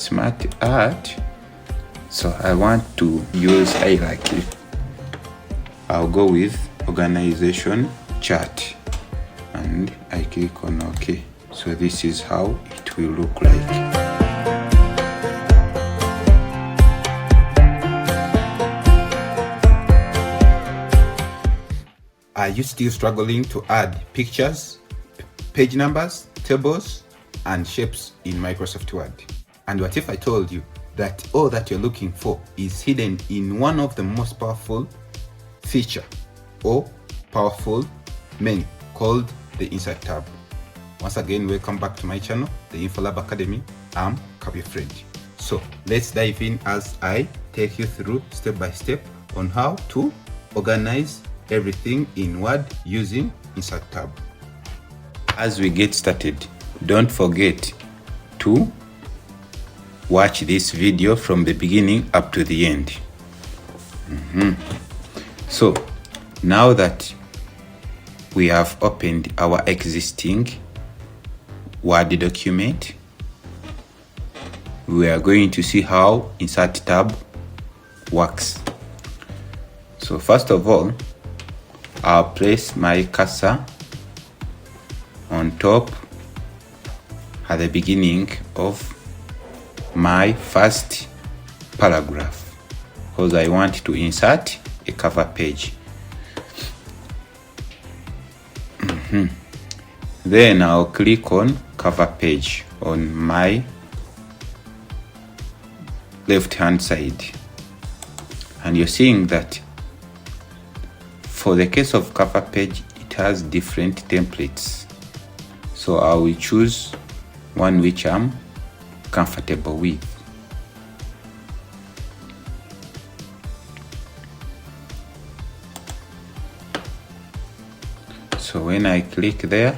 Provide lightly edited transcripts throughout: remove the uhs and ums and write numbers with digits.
SmartArt. So I want to use, I like it. I'll go with organization chart and I click on OK. So this is how it will look like. Are you still struggling to add pictures, page numbers, tables, and shapes in Microsoft Word? And what if I told you that all that you're looking for is hidden in one of the most powerful feature or powerful menu called the Insert tab? Once again, welcome back to my channel, the Infolab Academy. I'm KevinStratvert. So let's dive in as I take you through step by step on how to organize everything in Word using Insert tab. As we get started, don't forget to watch this video from the beginning up to the end. So now that we have opened our existing Word document, we are going to see how Insert tab works. So first of all, I'll place my cursor on top at the beginning of my first paragraph because I want to insert a cover page. Then I'll click on cover page on my left hand side, and you're seeing that for the case of cover page, it has different templates. So I will choose one which I'm comfortable with. So when I click there,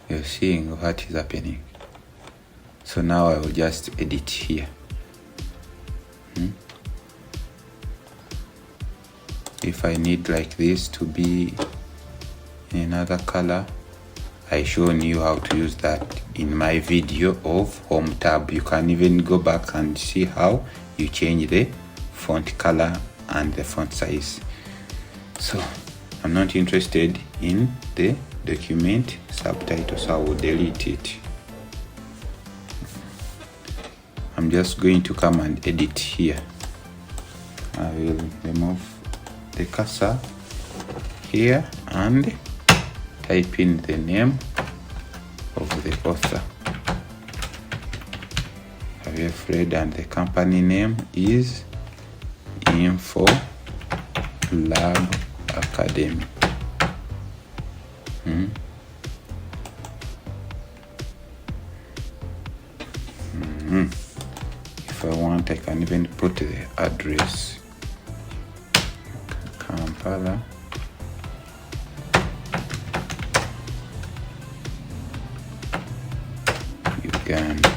you're seeing what is happening. So now I will just edit here. If I need like this to be in another color, I shown you how to use that in my video of Home tab. You can even go back and see how you change the font color and the font size. So I'm not interested in the document subtitles, so I will delete it. I'm just going to come and edit here. I will remove the cursor here and type in the name of the author, Fred, and the company name is Infolab Academy. If I want, I can even put the address. Kampala, Uganda.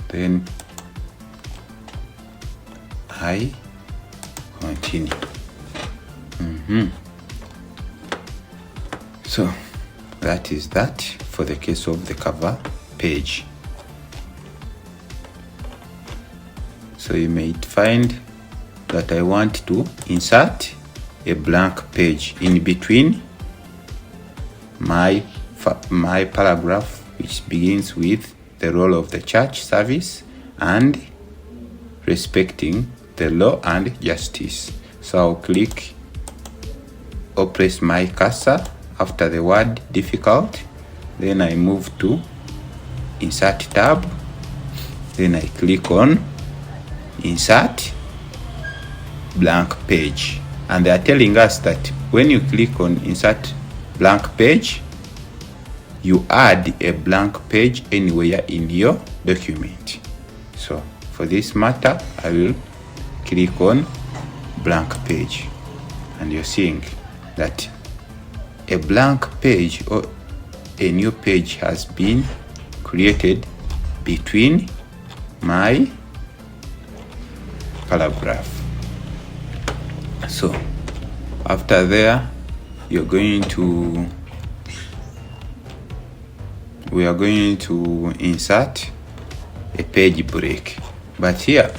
Then I continue. So that is that for the case of the cover page. So you may find that I want to insert a blank page in between my paragraph, which begins with the role of the church service and respecting the law and justice. So I'll click or press my cursor after the word difficult. Then I move to Insert tab. Then I click on Insert blank page. And they are telling us that when you click on Insert blank page, you add a blank page anywhere in your document. So for this matter, I will click on blank page, and you're seeing that a blank page or a new page has been created between my paragraph. So after there, we are going to insert a page break. But here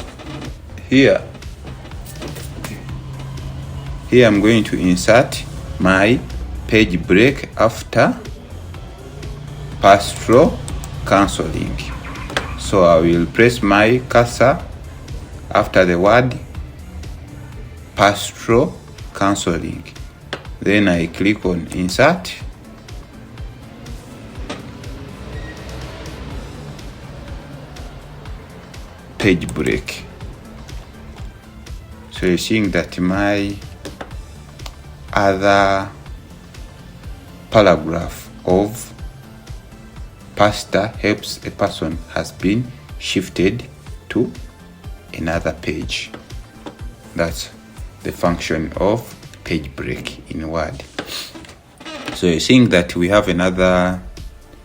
I'm going to insert my page break after pass-through cancelling. So I will press my cursor after the word pass-through cancelling. Then I click on insert. Page break. So you're seeing that my other paragraph of Pastor helps a person has been shifted to another page. That's the function of page break in Word. So you're seeing that we have another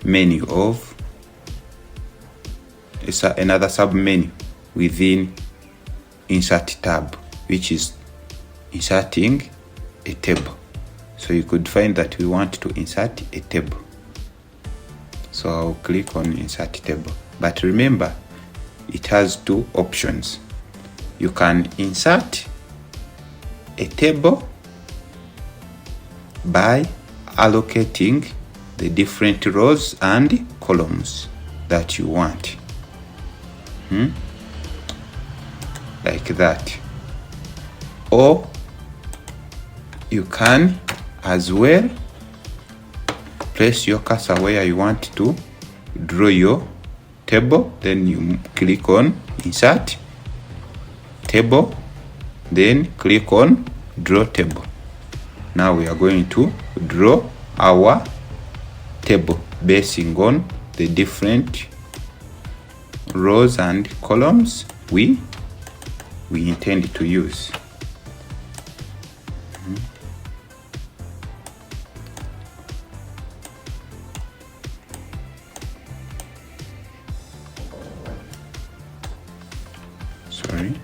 menu of another sub-menu within insert tab, which is inserting a table. So you could find that we want to insert a table. So I'll click on insert table. But remember, it has two options. You can insert a table by allocating the different rows and columns that you want. Like that. Or you can as well place your cursor where you want to draw your table, then you click on insert table, then click on draw table. Now we are going to draw our table basing on the different rows and columns we intend to use. Sorry.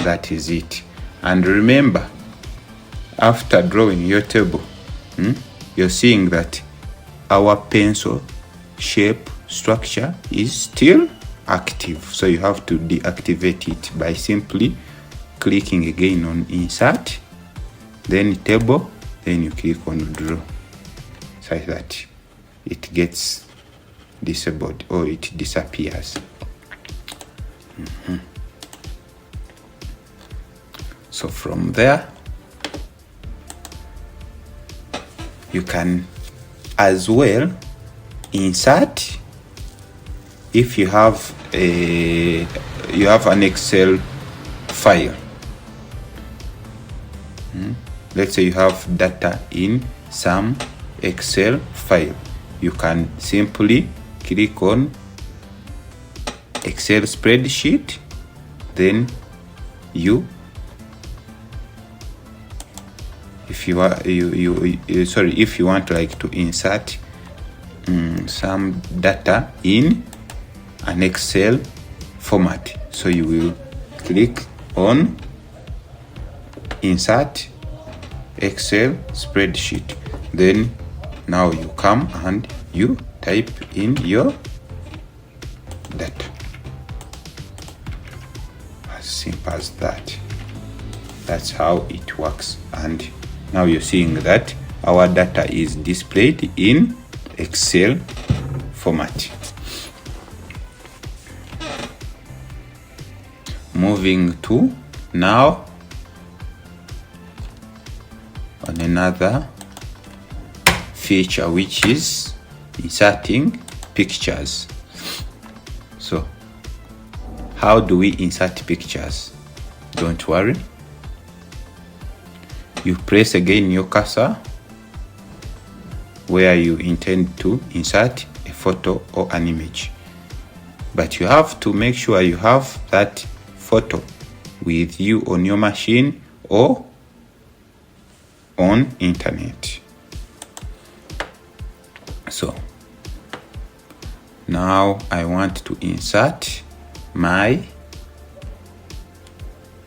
That is it. And remember, after drawing your table, you're seeing that our pencil shape structure is still active. So you have to deactivate it by simply clicking again on insert, then table, then you click on draw, so that it gets disabled or it disappears. So from there, you can as well insert, if you have an Excel file. Let's say you have data in some Excel file. You can simply click on Excel spreadsheet, then if you want like to insert some data in an Excel format, so you will click on insert Excel spreadsheet. Then now you come and you type in your data. As simple as that. That's how it works. And now you're seeing that our data is displayed in Excel format. Moving to now on another feature, which is inserting pictures. So how do we insert pictures? Don't worry. You press again your cursor where you intend to insert a photo or an image. But you have to make sure you have that photo with you on your machine or on internet. So now I want to insert my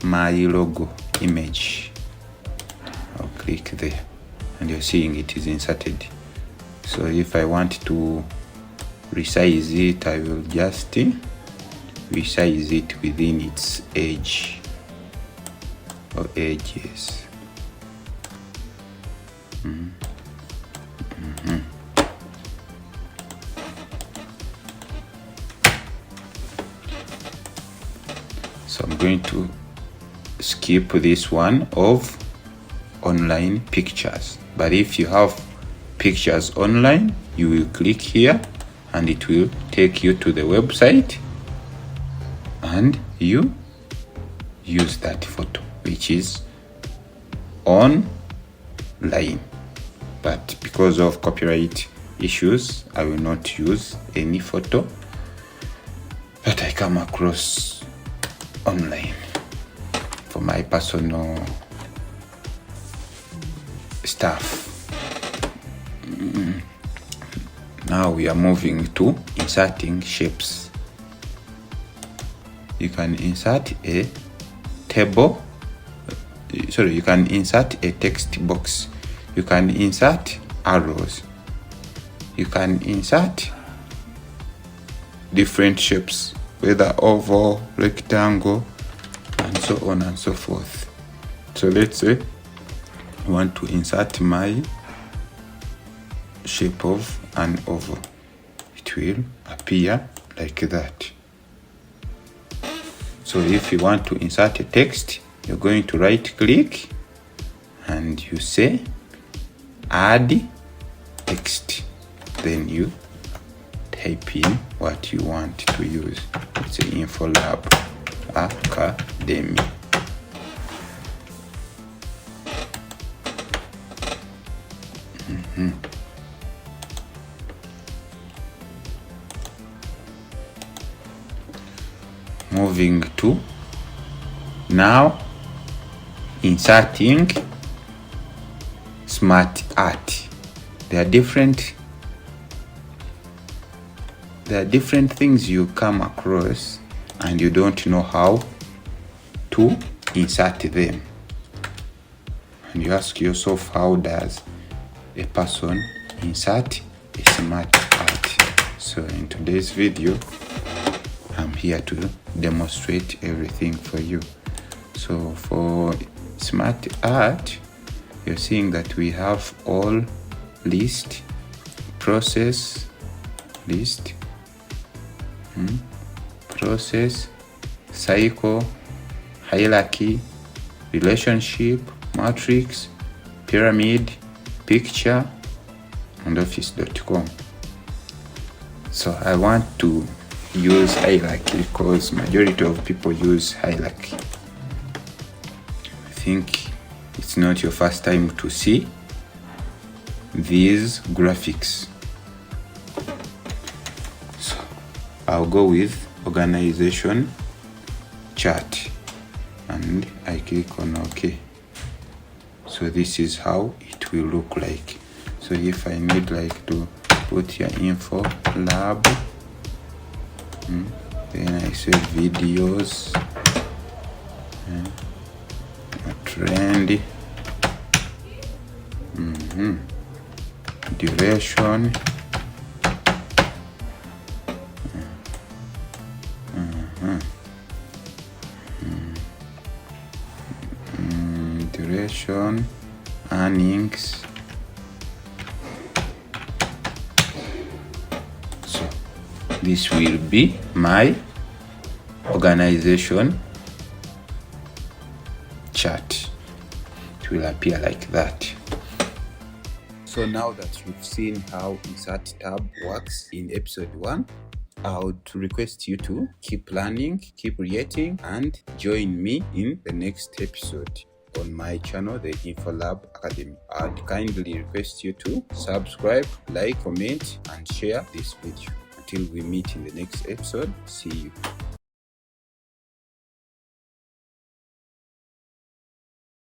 my logo image. I'll click there and you're seeing it is inserted. So if I want to resize it, I will just resize it within its edge or edges. So I'm going to skip this one of online pictures, but if you have pictures online, you will click here and it will take you to the website and you use that photo, which is online. But because of copyright issues, I will not use any photo that I come across online for my personal stuff. Now we are moving to inserting shapes. You can insert a table, you can insert a text box, you can insert arrows, you can insert different shapes, whether oval, rectangle, and so on and so forth. So let's say I want to insert my shape of an oval. It will appear like that. So if you want to insert a text, you're going to right click and you say add text, then you type in what you want to use. It's an Infolab Academy. Moving to now inserting SmartArt. There are different things you come across and you don't know how to insert them, and you ask yourself, how does a person insert a SmartArt? So in today's video, I'm here to demonstrate everything for you. So for SmartArt, you're seeing that we have all list, process, list, process, cycle, hierarchy, relationship, matrix, pyramid, picture, and office.com. So I want to use hierarchy because majority of people use hierarchy. I think it's not your first time to see these graphics. So I'll go with organization chart and I click on OK. So this is how it will look like. So if I need like to put here Infolab, then I say videos, trend, duration, duration, earnings. So this will be my organization chart. It will appear like that. So now that you've seen how Insert tab works in episode 1, I would request you to keep learning, keep creating, and join me in the next episode on my channel, the Infolab Academy. I'd kindly request you to subscribe, like, comment, and share this video. Until we meet in the next episode, see you.